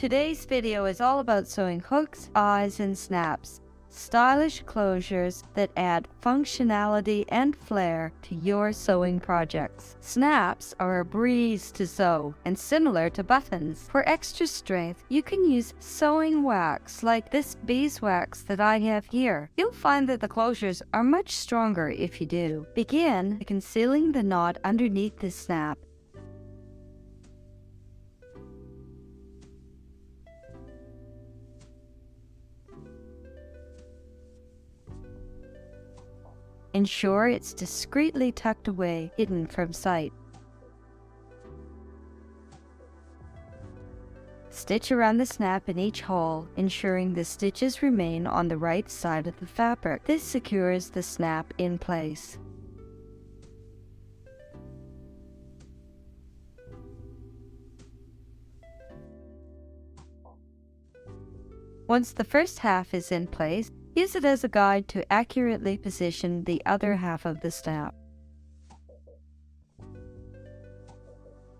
Today's video is all about sewing hooks, eyes, and snaps. Stylish closures that add functionality and flair to your sewing projects. Snaps are a breeze to sew and similar to buttons. For extra strength, you can use sewing wax like this beeswax that I have here. You'll find that the closures are much stronger if you do. Begin by concealing the knot underneath the snap. Ensure it's discreetly tucked away, hidden from sight. Stitch around the snap in each hole, ensuring the stitches remain on the right side of the fabric. This secures the snap in place. Once the first half is in place, use it as a guide to accurately position the other half of the snap.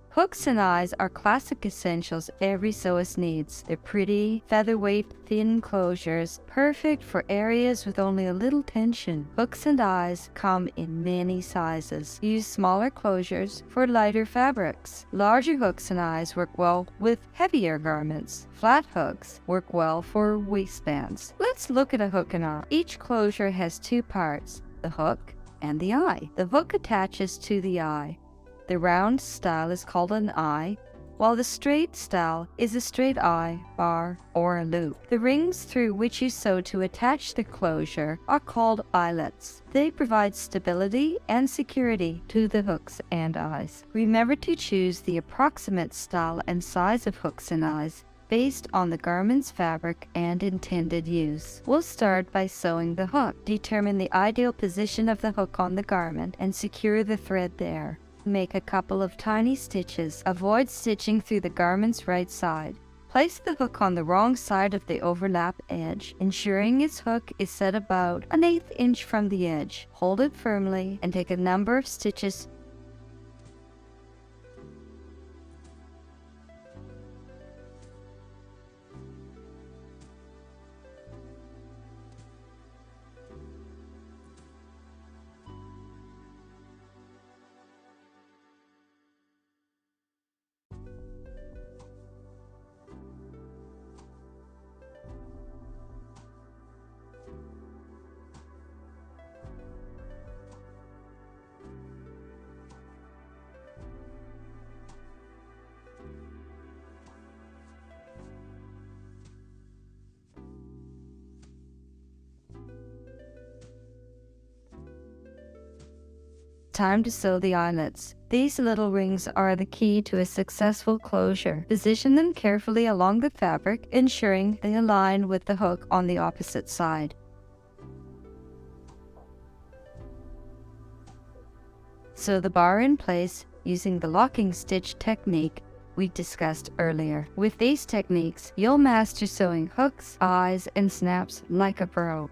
Hooks and eyes are classic essentials every sewist needs. They're pretty, featherweight, thin closures, perfect for areas with only a little tension. Hooks and eyes come in many sizes. Use smaller closures for lighter fabrics. Larger hooks and eyes work well with heavier garments. Flat hooks work well for waistbands. Let's look at a hook and eye. Each closure has two parts, the hook and the eye. The hook attaches to the eye. The round style is called an eye, while the straight style is a straight eye, bar, or a loop. The rings through which you sew to attach the closure are called eyelets. They provide stability and security to the hooks and eyes. Remember to choose the approximate style and size of hooks and eyes based on the garment's fabric and intended use. We'll start by sewing the hook. Determine the ideal position of the hook on the garment and secure the thread there. Make a couple of tiny stitches. Avoid stitching through the garment's right side. Place the hook on the wrong side of the overlap edge, ensuring its hook is set about 1/8 inch from the edge. Hold it firmly and take a number of stitches. Time to sew the eyelets. These little rings are the key to a successful closure. Position them carefully along the fabric, ensuring they align with the hook on the opposite side. Sew the bar in place using the locking stitch technique we discussed earlier. With these techniques, you'll master sewing hooks, eyes, and snaps like a pro.